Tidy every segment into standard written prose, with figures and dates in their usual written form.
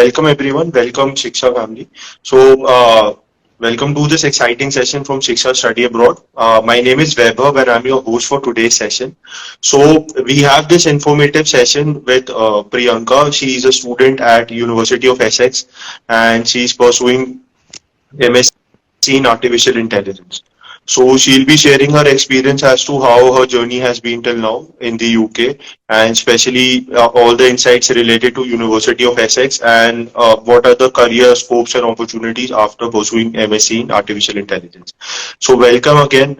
welcome everyone. Welcome Shiksha family. So, welcome to this exciting session from Shiksha Study Abroad. My name is Vaibhav and I'm your host for today's session. So, we have this informative session with Priyanka. She is a student at University of Essex and she's pursuing MSc in Artificial Intelligence. So she'll be sharing her experience as to how her journey has been till now in the UK, and especially all the insights related to University of Essex and what are the career scopes and opportunities after pursuing MSc in Artificial Intelligence. So welcome again,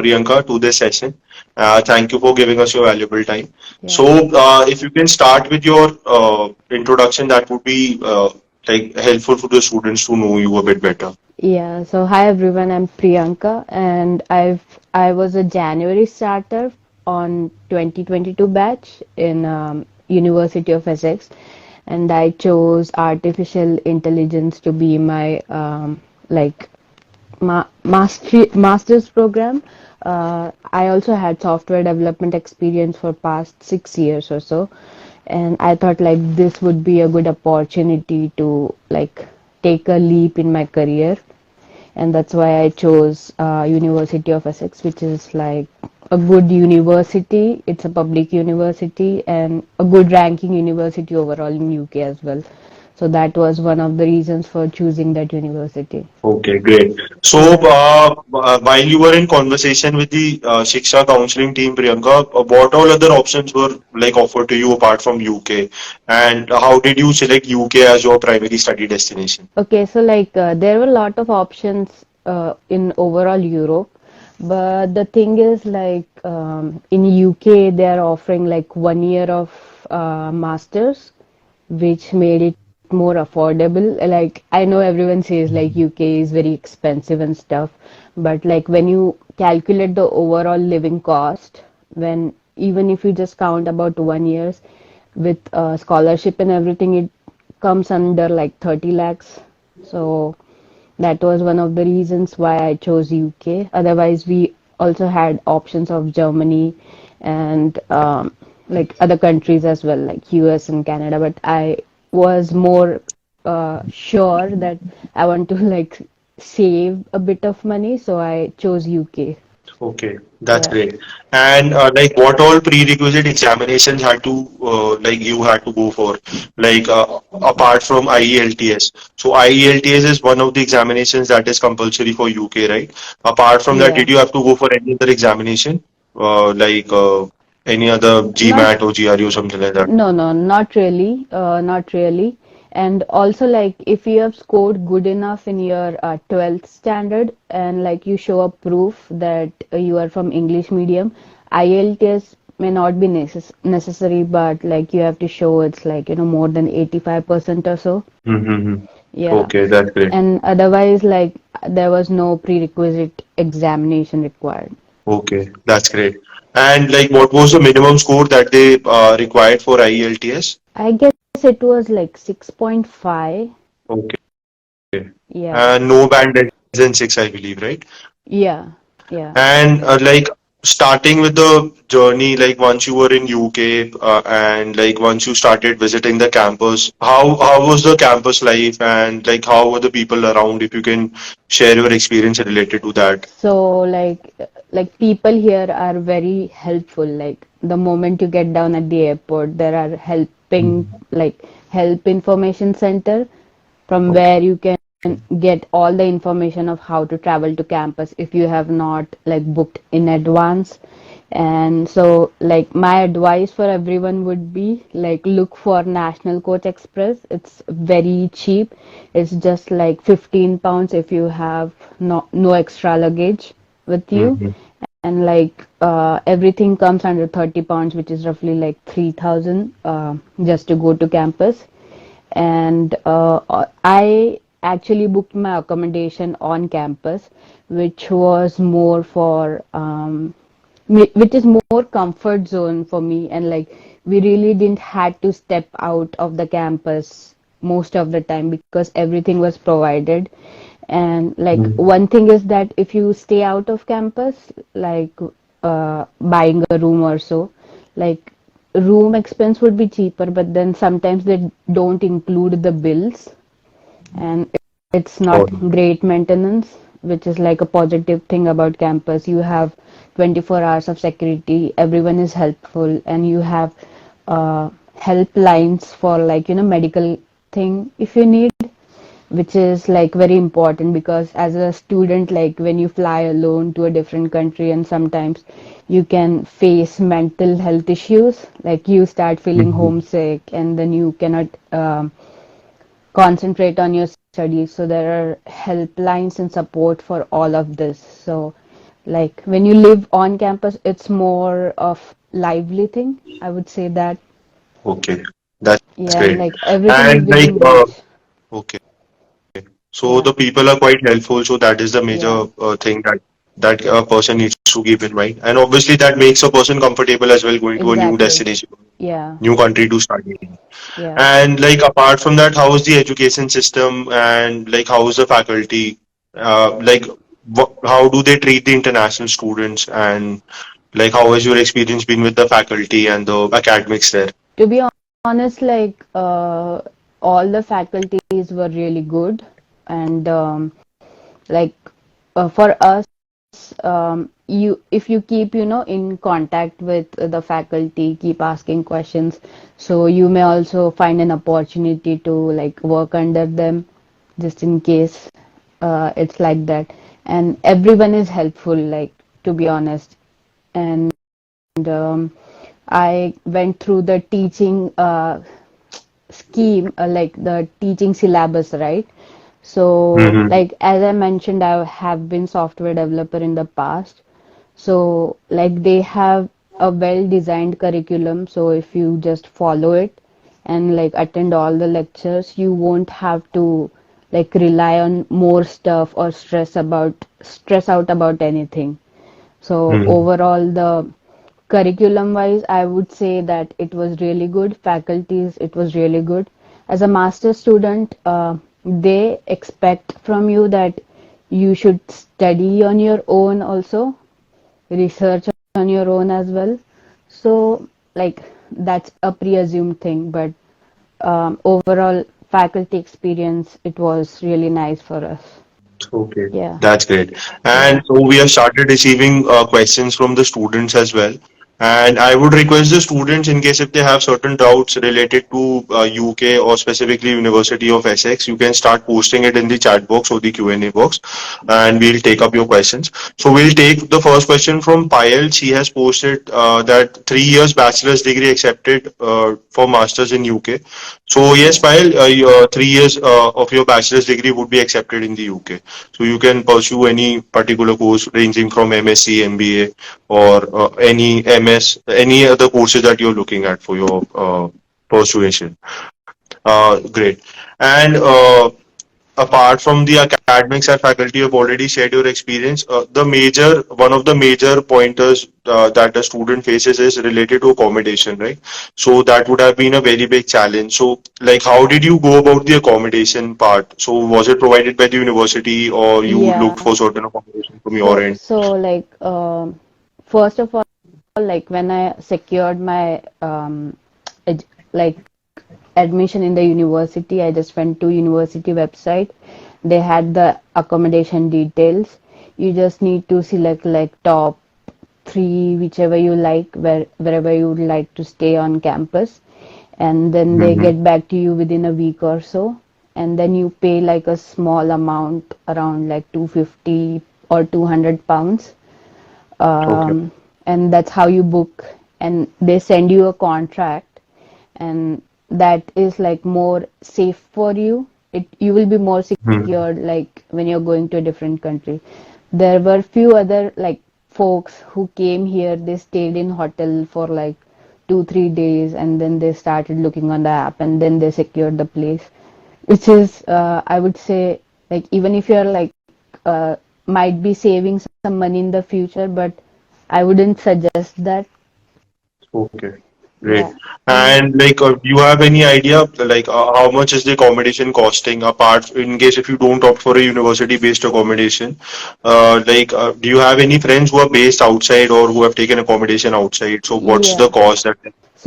Priyanka, to this session. Thank you for giving us your valuable time. So Yeah. if you can start with your introduction, that would be like helpful for the students to know you a bit better. Yeah. So hi everyone, I'm Priyanka and I was a January starter on 2022 batch in University of Essex, and I chose artificial intelligence to be my like master's program. I also had software development experience for past 6 years or so, and I thought like this would be a good opportunity to like take a leap in my career, and that's why I chose University of Essex, which is like a good university. It's a public university and a good ranking university overall in UK as well. So that was one of the reasons for choosing that university. Okay, great. So, Yeah. while you were in conversation with the Shiksha counseling team, Priyanka, what all other options were like offered to you apart from UK, and how did you select UK as your primary study destination? Okay, so like there were a lot of options in overall Europe, but the thing is like in UK they are offering like 1 year of masters, which made it more affordable. Like I know everyone says like UK is very expensive and stuff, but like when you calculate the overall living cost, when even if you just count about 1 years with scholarship and everything, it comes under like 30 lakhs. So that was one of the reasons why I chose UK. Otherwise, we also had options of Germany and like other countries as well, like US and Canada. But I was more sure that I want to like save a bit of money, so I chose UK. Okay, that's Yeah. great. And like, what all prerequisite examinations had to like you had to go for, like apart from IELTS. So IELTS is one of the examinations that is compulsory for UK, right? Apart from that, Yeah. did you have to go for any other examination, like any other Not GMAT or GRE or something like that? No, no, not really. Not really. And also, like, if you have scored good enough in your 12th standard and like you show a proof that you are from English medium, IELTS may not be necessary, but like you have to show it's like, more than 85% or so. Mm-hmm. Yeah. Okay, that's great. And otherwise, like, there was no prerequisite examination required. Okay, that's great. And like, what was the minimum score that they required for IELTS? I guess it was like 6.5. Okay. Yeah. And no band less than six, I believe, right? Yeah. Yeah. And like starting with the journey, like once you were in UK and like once you started visiting the campus, how was the campus life and like how were the people around? If you can share your experience related to that. So like people here are very helpful. Like the moment you get down at the airport, there are helping like help information center from Okay. where you can get all the information of how to travel to campus if you have not like booked in advance. And so like my advice for everyone would be like look for National Coach Express. It's very cheap. It's just like 15 pounds if you have no extra luggage with you, Hmm. and like everything comes under 30 pounds, which is roughly like 3,000 just to go to campus. And I actually booked my accommodation on campus, which was more for which is more comfort zone for me, and like we really didn't had to step out of the campus most of the time because everything was provided. And like one thing is that if you stay out of campus, like buying a room or so, like room expense would be cheaper, but then sometimes they don't include the bills, and it's not Oh, great maintenance, which is like a positive thing about campus. You have 24 hours of security, everyone is helpful, and you have helplines for like, medical thing if you need, which is like very important because as a student, like when you fly alone to a different country and sometimes you can face mental health issues, like you start feeling mhm. homesick and then you cannot concentrate on your studies. So there are helplines and support for all of this. So like when you live on campus, it's more of lively thing. I would say that. Okay, that's great. Yeah, like everything And is like, within reach. okay, so Yeah, the people are quite helpful. So that is the yeah, major thing that a person needs to keep in mind. And obviously, that makes a person comfortable as well going to a new exactly. destination, Yeah, new country to study in. yeah. And like apart from that, how is the education system and like how is the faculty? Like how do they treat the international students and like how has your experience been with the faculty and the academics there? To be honest, like all the faculties were really good, and like for us, you if you keep in contact with the faculty, keep asking questions, so you may also find an opportunity to like work under them, just in case it's like that. And everyone is helpful, like to be honest. And I went through the teaching scheme, like the teaching syllabus, right? So, Mm-hmm. like as I mentioned, I have been software developer in the past. So, like they have a well-designed curriculum. So, if you just follow it and like attend all the lectures, you won't have to like rely on more stuff or stress out about anything. So Mm-hmm. overall, the curriculum wise, I would say that it was really good. Faculties, it was really good. As a master student, they expect from you that you should study on your own also, research on your own as well. So, like, that's a pre-assumed thing, but overall faculty experience, it was really nice for us. Okay, Yeah, that's great. yeah, And so we have started receiving questions from the students as well. And I would request the students, in case if they have certain doubts related to UK or specifically University of Essex, you can start posting it in the chat box or the Q&A box, and we'll take up your questions. So we'll take the first question from Payal. She has posted that 3 years bachelor's degree accepted for masters in UK. So yes, yeah. Payal, your 3 years of your bachelor's degree would be accepted in the UK. So you can pursue any particular course ranging from MSc, MBA, or any MS, any other courses that you're looking at for your persuasion. Great. And apart from the academics and faculty, you've already shared your experience. One of the major pointers that a student faces is related to accommodation, right? So that would have been a very big challenge. So, like, how did you go about the accommodation part? So, was it provided by the university, or you looked Yeah. for certain accommodation from your So, end? so like, first of all, like when I secured my like admission in the university, I just went to university website. They had the accommodation details. You just need to select like top three, whichever you like, wherever you would like to stay on campus, and then they Mm-hmm. get back to you within a week or so, and then you pay like a small amount, around like 250 or 200 pounds, Okay. and that's how you book, and they send you a contract, and that is like more safe for you. You will be more Mm-hmm. secured like when you're going to a different country. There were few other like folks who came here, they stayed in hotel for like 2 3 days, and then they started looking on the app, and then they secured the place, which is I would say, like even if you're like might be saving some money in the future, but I wouldn't suggest that. Okay, great. Yeah. And And like, do you have any idea, like, how much is the accommodation costing apart in case if you don't opt for a university-based accommodation? Do you have any friends who are based outside or who have taken accommodation outside? So what's yeah, the cost that?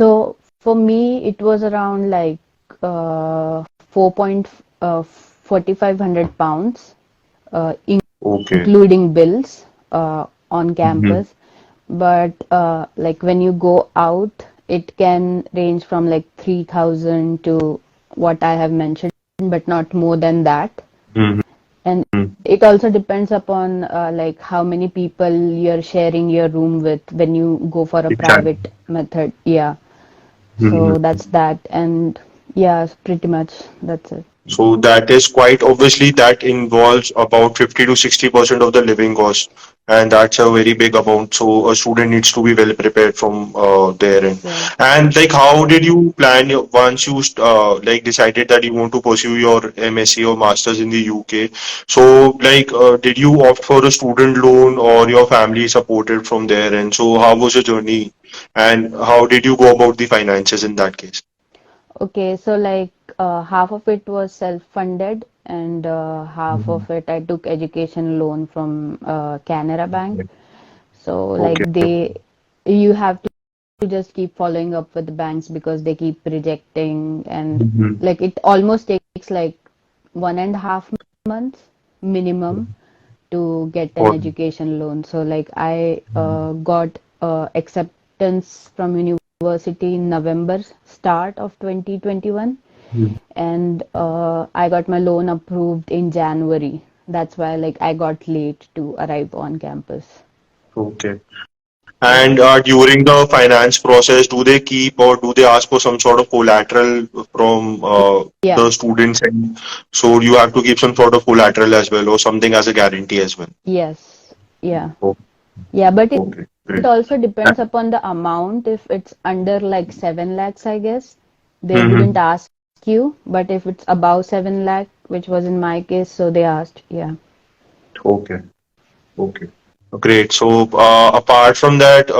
So for me, it was around like 4,4500 pounds, Okay. including bills on Mhm. campus. But like when you go out, it can range from like 3,000 to what I have mentioned, but not more than that. Mhm. And it also depends upon like how many people you're sharing your room with when you go for a Exactly. private method. Yeah. Mhm. So that's that. And yeah, pretty much that's it. So that is quite obviously that involves about 50 to 60% of the living cost, and that's a very big amount. So a student needs to be well prepared from their end. Right. And like, how did you plan once you like decided that you want to pursue your MSc or masters in the UK? So like, did you opt for a student loan or your family supported from there? And so how was your journey, and how did you go about the finances in that case? Okay, so like half of it was self-funded and half Mhm. of it I took education loan from Canara Bank. So like Okay. you have to just keep following up with the banks because they keep rejecting, and Mhm. like it almost takes like 1.5 months minimum to get an education loan. So like I got acceptance from university in November start of 2021, Mhm. and I got my loan approved in January. That's why like I got late to arrive on campus. Okay. Yeah. And during the finance process, do they keep or do they ask for some sort of collateral from Yeah. the students? And so you have to keep some sort of collateral as well or something as a guarantee as well. Yes. Yeah. Oh, Yeah, but okay, it great. also depends upon the amount. If it's under like 7 lakhs, I guess, they wouldn't Mm-hmm. ask you. But if it's above 7 lakh, which was in my case, so they asked. Yeah. Okay, okay. Great. So, apart from that,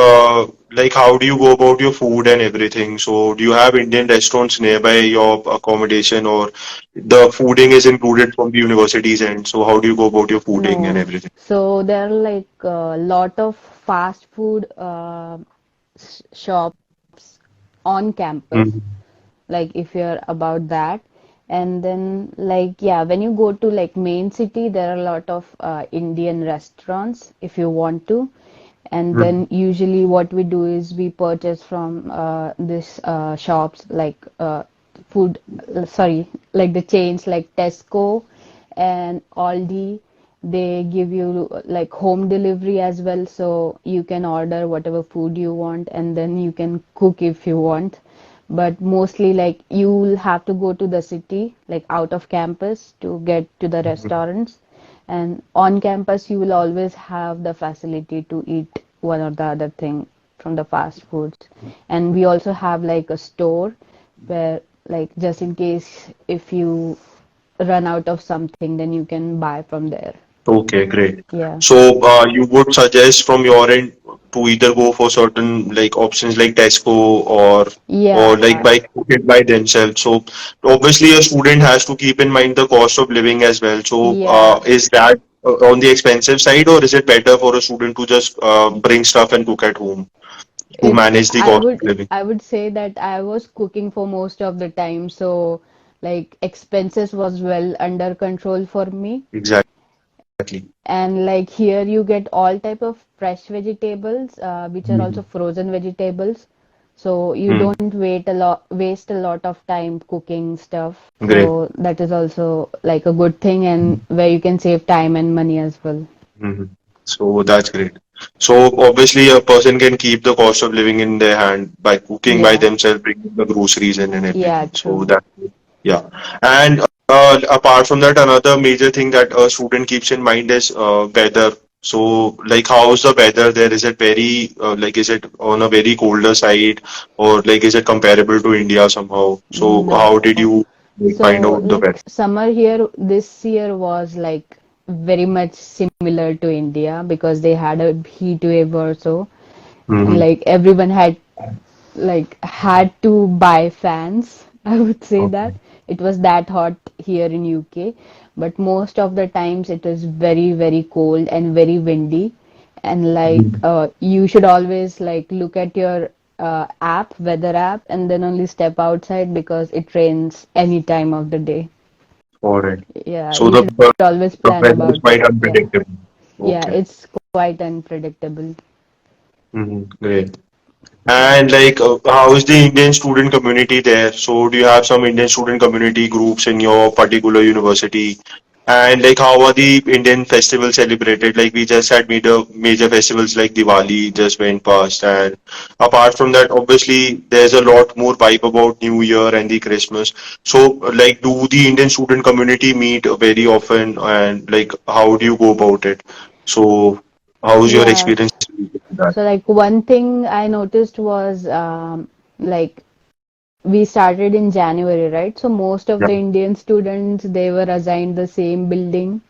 like how do you go about your food and everything? So, do you have Indian restaurants nearby your accommodation, or the fooding is included from the university's end? So, how do you go about your fooding and No. everything? So there are like a lot of fast food shops on campus, Mhm. like if you're about that. And then like yeah, when you go to like main city, there are a lot of Indian restaurants if you want to. And then usually what we do is we purchase from this shops like food sorry, like the chains like Tesco and Aldi. They give you like home delivery as well, so you can order whatever food you want and then you can cook if you want. But mostly like you'll have to go to the city, like out of campus, to get to the restaurants. And on campus, you will always have the facility to eat one or the other thing from the fast foods. And we also have like a store where, like, just in case if you run out of something, then you can buy from there. Okay, great. Yeah. So, you would suggest from your end to either go for certain like options like Tesco or Yeah. like by cook it by themselves. So, obviously, a student has to keep in mind the cost of living as well. So, Yeah. is that on the expensive side, or is it better for a student to just bring stuff and cook at home to It's manage the I cost of would living? I would say that I was cooking for most of the time, so like expenses was well under control for me. Exactly. And like here you get all type of fresh vegetables, which are Mhm. also frozen vegetables. So you Hmm. don't waste a lot of time cooking stuff. Great. So that is also like a good thing and where you can save time and money as well. Mhm. So that's great. So obviously a person can keep the cost of living in their hand by cooking by Yeah. themselves, bringing the groceries in and Yeah, everything. So true. that, yeah. And apart from that, another major thing that a student keeps in mind is weather. So like how's the weather there? Is it very like is it on a very colder side, or like is it comparable to India somehow? So No. how did you like, find So out the like weather? summer here this year was like very much similar to India because they had a heat wave or so. And Mm-hmm. like everyone had to buy fans. I would say Okay. that it was that hot here in UK, but most of the times it was very very cold and very windy. And like you should always like look at your app, weather app, and then only step outside because it rains any time of the day. All right. Yeah, So you should always plan the about weather is it. quite Yeah. unpredictable. Yeah, Okay. it's quite unpredictable. Great. And like, how is the Indian student community there? So, do you have some Indian student community groups in your particular university? And like, how are the Indian festivals celebrated? Like, we just had major festivals like Diwali just went past, and apart from that, obviously, there's a lot more vibe about New Year and the Christmas. So, like, do the Indian student community meet very often, and like, how do you go about it? So, how's your Yeah. experience with that? So like one thing I noticed was like we started in January, right? So most of Yeah. the Indian students they were assigned the same building,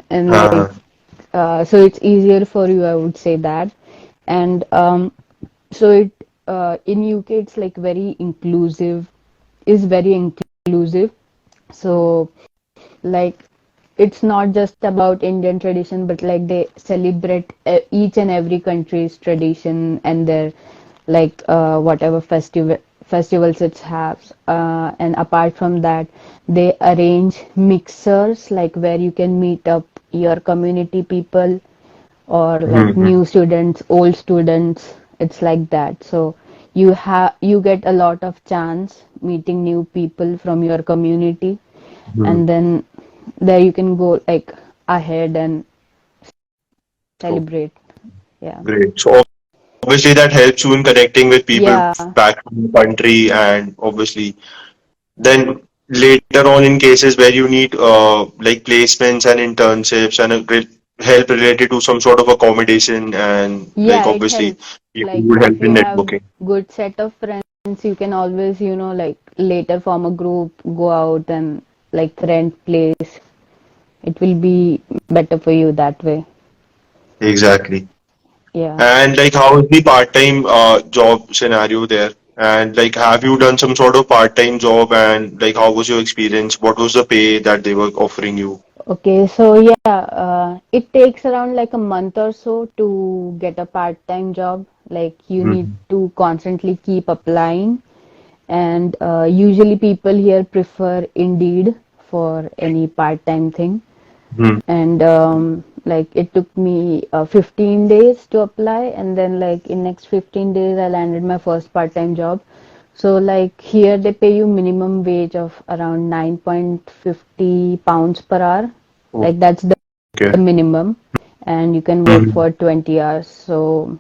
and like Uh, so it's easier for you, I would say that. And so it in UK it's like very inclusive, is very inclusive. So like it's not just about Indian tradition, but like they celebrate each and every country's tradition and their like whatever festivals it has. And apart from that, they arrange mixers like where you can meet up your community people or like hmm new students, old students. It's like that. So you get a lot of chance meeting new people from your community, hmm and then there you can go like ahead and So celebrate. Yeah. great. So obviously that helps you in connecting with people Yeah. back to the country, and obviously then later on in cases where you need like placements and internships and help related to some sort of accommodation, and like Yeah, it obviously helps. people Like would if help you in have networking. good set of friends, you can always, like later form a group, go out and like rent place. It will be better for you that way. Exactly. Yeah. And like how is the part-time job scenario there? And like have you done some sort of part-time job, and like how was your experience? What was the pay that they were offering you? Okay, so yeah, it takes around like a month or so to get a part-time job. Like you need Mhm. to constantly keep applying, and usually people here prefer Indeed for any part-time thing. Mhm. And like it took me 15 days to apply, and then like in next 15 days I landed my first part-time job. So like here they pay you minimum wage of around 9.50 pounds per hour. Like that's the Okay. minimum, and you can work Mhm. for 20 hours. So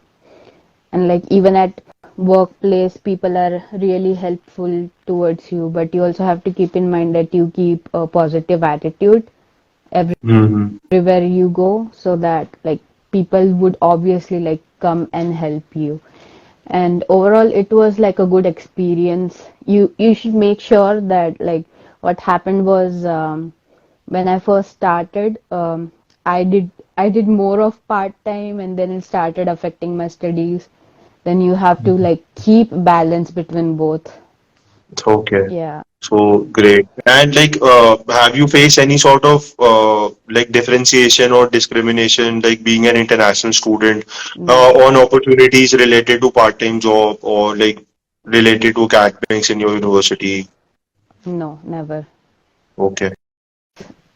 and like even at workplace people are really helpful towards you, but you also have to keep in mind that you keep a positive attitude Mhm. everywhere you go, so that like people would obviously like come and help you. And overall it was like a good experience. You should make sure that like what happened was when I first started, I did more of part time, and then it started affecting my studies. Then you have to like keep balance between both. Okay. Yeah. So great. And like, have you faced any sort of like differentiation or discrimination, like being an international student, No, on opportunities related to part-time job or like related to academics in your university? no, never. Okay,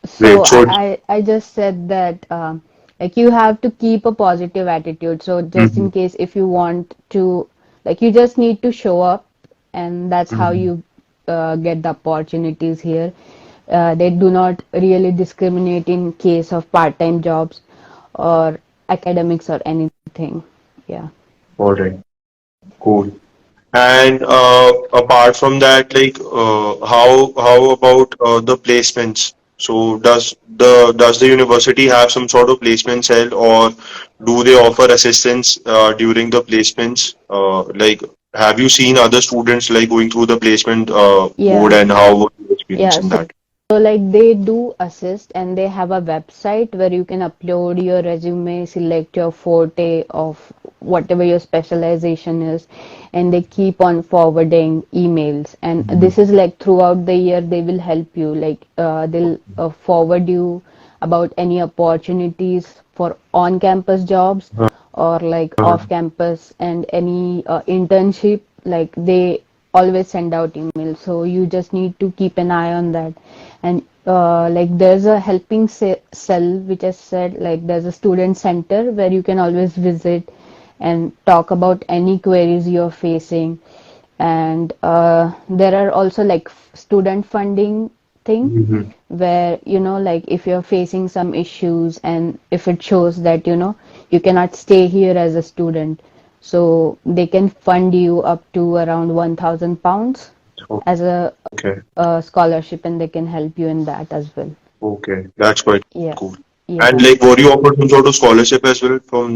So great. So, I just said that like you have to keep a positive attitude. So just in Mhm. case if you want to, like you just need to show up, and that's how Mhm. you get the opportunities here. They do not really discriminate in case of part-time jobs or academics or anything. Yeah. All right, cool. And apart from that, like how about the placements? So does the university have some sort of placement cell, or do they offer assistance during the placements? Like have you seen other students like going through the placement mode, Yeah. and how was your experience Yeah. in So that? like they do assist, and they have a website where you can upload your resume, select your forte of whatever your specialization is, and they keep on forwarding emails. And this Mhm. is like throughout the year they will help you. Like they'll forward you about any opportunities for on-campus jobs, or like off campus and any internship, like they always send out emails. So you just need to keep an eye on that. And like there's a helping cell, which I said, like there's a student center where you can always visit and talk about any queries you're facing. And there are also like student funding thing, Mhm. where like if you're facing some issues and if it shows that you cannot stay here as a student, so they can fund you up to around £1,000 as Okay. a scholarship, and they can help you in that as well. Okay. That's quite Yeah, cool. And yeah, like, were you offered some sort of scholarship as well from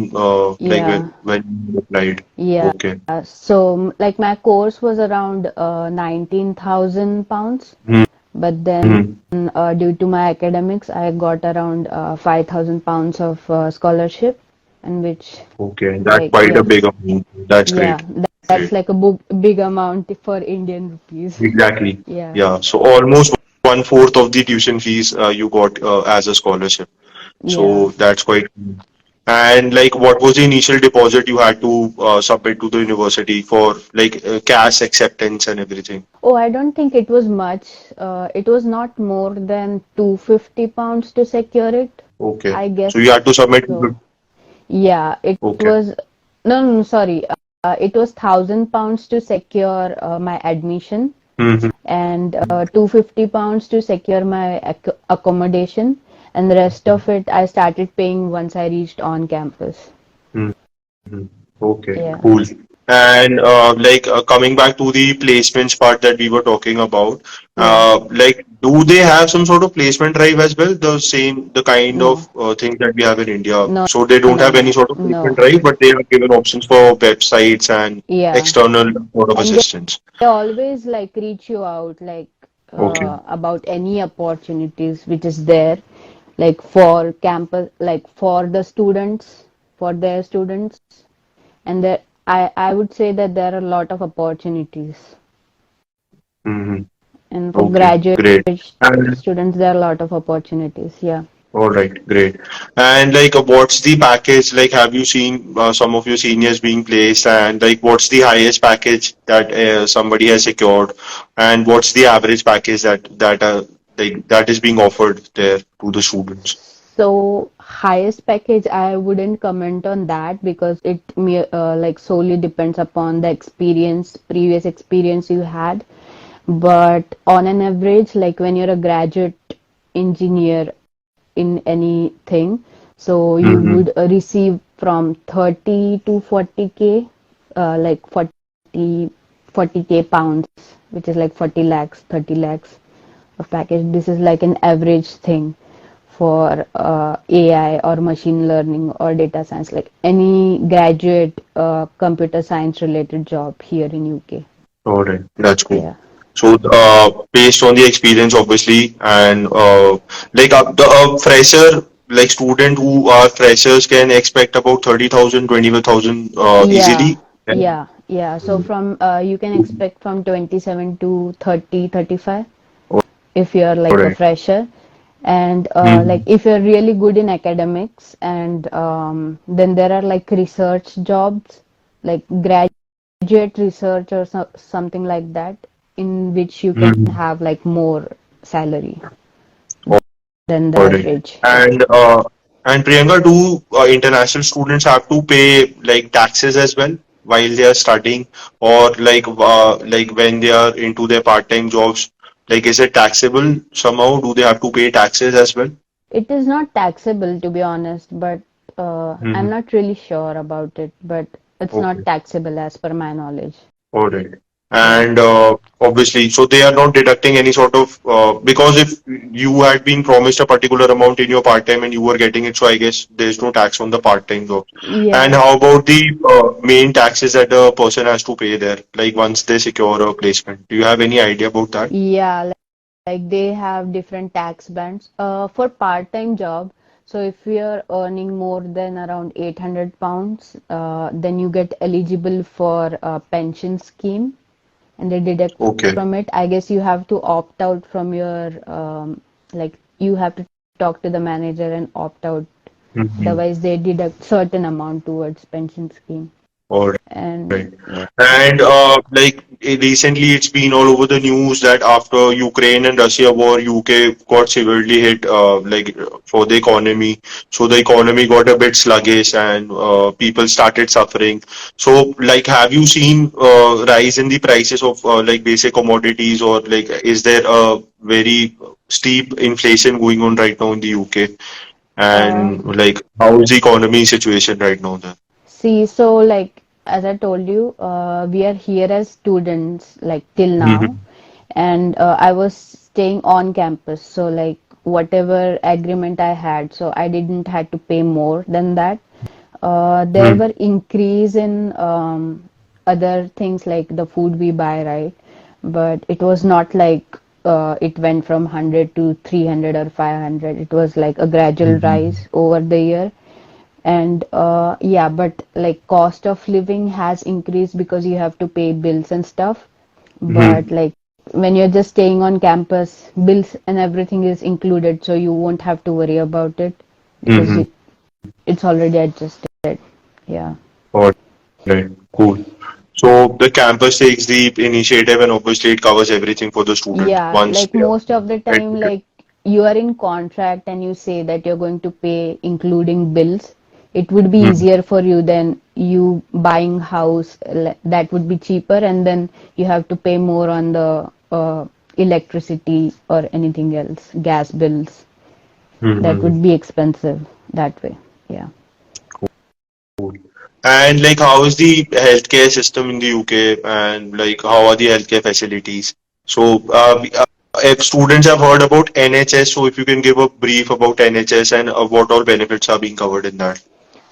like yeah, when you applied? yeah. Okay. So like my course was around £19,000, but then Mm-hmm. due to my academics, I got around £5,000 of scholarship, and which, Okay. That's like, quite a yes, big amount. That's yeah, great. that's Great. like a big amount for Indian rupees. Exactly. Yeah, Yeah. So almost one fourth of the tuition fees you got as a scholarship. yeah. So that's quite cool. And like, what was the initial deposit you had to submit to the university for like cash acceptance and everything? Oh, I don't think it was much. It was not more than £250 to secure it, Okay. I guess So you had to submit. so. Yeah, it Okay. was, no, sorry. It was £1,000 to secure my admission, Mm-hmm. and £250 to secure my accommodation, and the rest of it I started paying once I reached on campus. Okay, Yeah. cool. And like coming back to the placements part that we were talking about, Yeah. like do they have some sort of placement drive as well? The same, the kind of No. things that we have in India. No, So they don't no, have any no, sort of placement no. drive, but they are given options for websites and Yeah. external sort of And assistance. they always like reach you out, like Okay. about any opportunities which is there, like for campus, like for the students, for their students. And there, I would say that there are a lot of opportunities. Mm-hmm. And for Okay, graduate great. And students, there are a lot of opportunities. Yeah. all right, great. And like, what's the package? Like, have you seen some of your seniors being placed? And like, what's the highest package that somebody has secured? And what's the average package that is being offered there to the students? So highest package, I wouldn't comment on that because it like solely depends upon the experience, previous experience you had. But on an average, like when you're a graduate engineer in anything, so you Mm-hmm. would receive from 30 to 40K, like 40K pounds, which is like 40 lakhs, 30 lakhs of package. This is like an average thing for AI or machine learning or data science, like any graduate computer science related job here in UK. All right, that's cool. Yeah. So, based on the experience, obviously, and like the fresher, like student who are freshers can expect about 30,000, 25,000 Yeah, easily. yeah. So from you can expect from 27 to 30, 35 if you're All like a right. fresher. And like Mhm. if you're really good in academics, and then there are like research jobs, like graduate research or something like that, in which you can Mhm. have like more salary than the All right. average. Yeah. And Priyanka, do international students have to pay like taxes as well while they are studying, or like when they are into their part-time jobs? Like, is it taxable somehow? Do they have to pay taxes as well? It is not taxable, to be honest, but I'm Mhm. not really sure about it, but it's not Okay. taxable as per my knowledge. All right. Yeah. And obviously, so they are not deducting any sort of because if you had been promised a particular amount in your part-time and you were getting it, so I guess there's no tax on the part-time jobs. And Yeah. how about the main taxes that a person has to pay there, like once they secure a placement? Do you have any idea about that? Yeah, like they have different tax bands. For part-time job, so if you're earning more than around £800, then you get eligible for a pension scheme, and they deduct Okay. from it. I guess you have to opt out from your like you have to talk to the manager and opt out Mm-hmm. Otherwise, they deduct certain amount towards pension scheme. All And right. yeah. And recently, it's been all over the news that after Ukraine and Russia war, UK got severely hit, for the economy. So the economy got a bit sluggish, and people started suffering. So, like, have you seen rise in the prices of like basic commodities, or like, is there a very steep inflation going on right now in the UK? Uh, And like, how is the economy situation right now there? See, so like as I told you, we are here as students like till now, Mm-hmm. and I was staying on campus. So like whatever agreement I had, so I didn't had to pay more than that. There were increase in other things like the food we buy, right? But it was not like it went from 100 to 300 or 500. It was like a gradual Mm-hmm. rise over the year. And yeah, but like cost of living has increased because you have to pay bills and stuff. But Mm-hmm. like when you're just staying on campus, bills and everything is included, so you won't have to worry about it because Mm-hmm. it's already adjusted. Yeah. All right, cool. So the campus takes the initiative and obviously it covers everything for the student Yeah, once like they are most of the time, admitted. like you are in contract and you say that you're going to pay including bills, it would be Mhm. easier for you than you buying house that would be cheaper and then you have to pay more on the electricity or anything else, gas bills. That Mhm. would be expensive that way. Yeah. Cool. And like, how is the healthcare system in the UK, and like, how are the healthcare facilities? So, if students have heard about NHS, so if you can give a brief about NHS and what all benefits are being covered in that.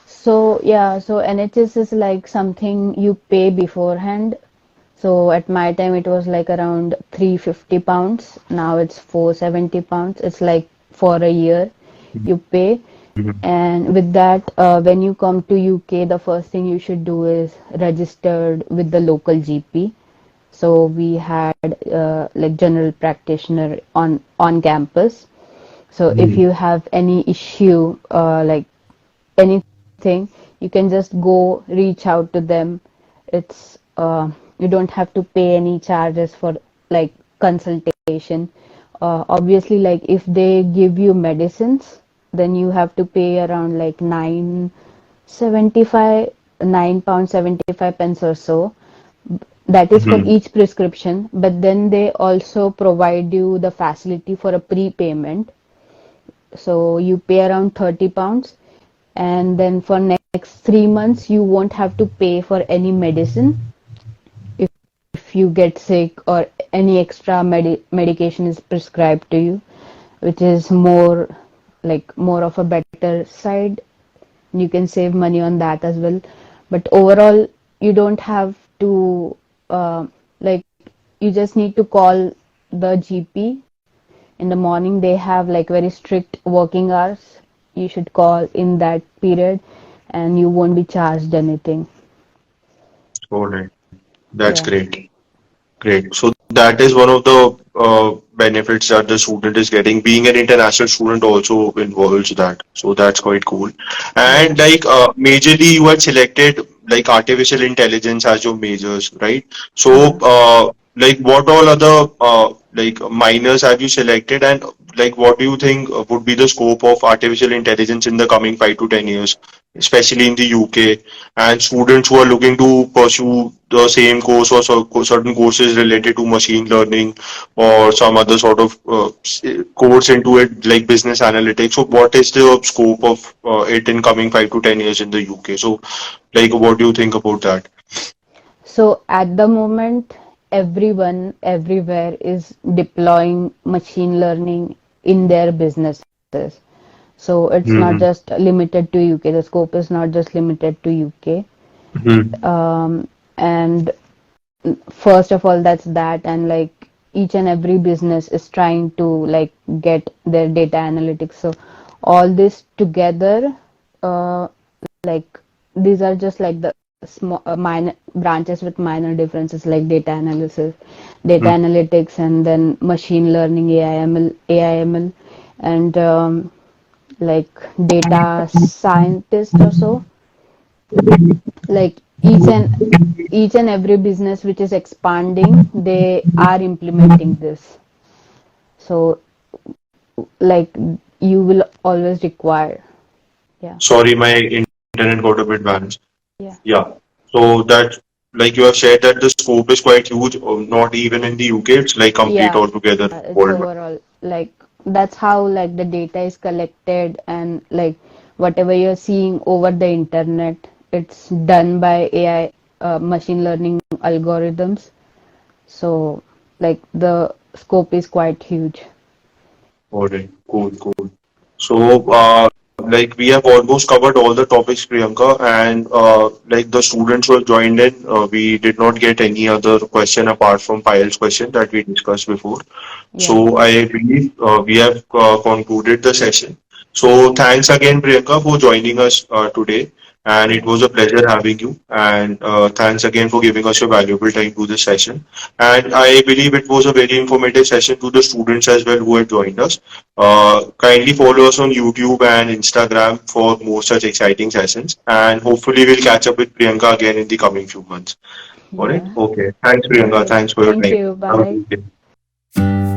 So yeah, so NHS is like something you pay beforehand. So at my time it was like around 350 pounds. Now it's 470 pounds. It's like for a year you pay. And with that, when you come to UK, the first thing you should do is registered with the local GP. So we had like general practitioner on campus. So if Mhm. you have any issue, like anything, you can just go reach out to them. It's you don't have to pay any charges for like consultation. Obviously, like if they give you medicines, then you have to pay around like 9.75, £9.75 or so. That is for Mhm. each prescription, but then they also provide you the facility for a prepayment. So you pay around £30, and then for next 3 months you won't have to pay for any medicine if you get sick or any extra medication is prescribed to you, which is more of a better side. You can save money on that as well. But overall, you don't have to like you just need to call the GP in the morning. They have like very strict working hours. You should call in that period and you won't be charged anything. All right, that's Yeah. great. Great. So that is one of the benefits that the student is getting. Being an international student also involves that. So that's quite cool. And Yeah. like majorly you had selected like artificial intelligence as your majors, right? So Yeah. like what all other like minors have you selected, and like what do you think would be the scope of artificial intelligence in the coming 5 to 10 years, especially in the UK? And students who are looking to pursue the same course or certain courses related to machine learning or some other sort of course into it like business analytics. So what is the scope of it in coming 5 to 10 years in the UK? So like what do you think about that? So at the moment, everyone everywhere is deploying machine learning in their businesses. So it's not Mm-hmm. just limited to UK. The scope is not just limited to UK. Mm-hmm. And first of all, that's that. And like each and every business is trying to like get their data analytics. So all this together, uh, like these are just like the small minor branches with minor differences like data analysis, data analytics, and then machine learning, AIML, and like data scientist or so. Like each and every business which is expanding, they are implementing this. So like you will always require. Yeah. Sorry, my internet got a bit balanced. Yeah. Yeah. So that, like you have said, that the scope is quite huge, not even in the UK, it's like complete Yeah, altogether it's worldwide. overall like that's how like the data is collected, and like whatever you're seeing over the internet, it's done by AI, machine learning algorithms. So like the scope is quite huge. All right, cool, cool. So, like we have almost covered all the topics, Priyanka, and like the students who have joined in, we did not get any other question apart from Payal's question that we discussed before. Yeah. So I believe we have concluded the session. So thanks again, Priyanka, for joining us today. And it Yeah. was a pleasure having you. And thanks again for giving us your valuable time to this session. And I believe it was a very informative session to the students as well who had joined us. Kindly follow us on YouTube and Instagram for more such exciting sessions. And hopefully we'll catch up with Priyanka again in the coming few months. All right. Yeah. Okay. Thanks, All Priyanka. right. Thanks for your Thank time. you. Have a Bye. good day.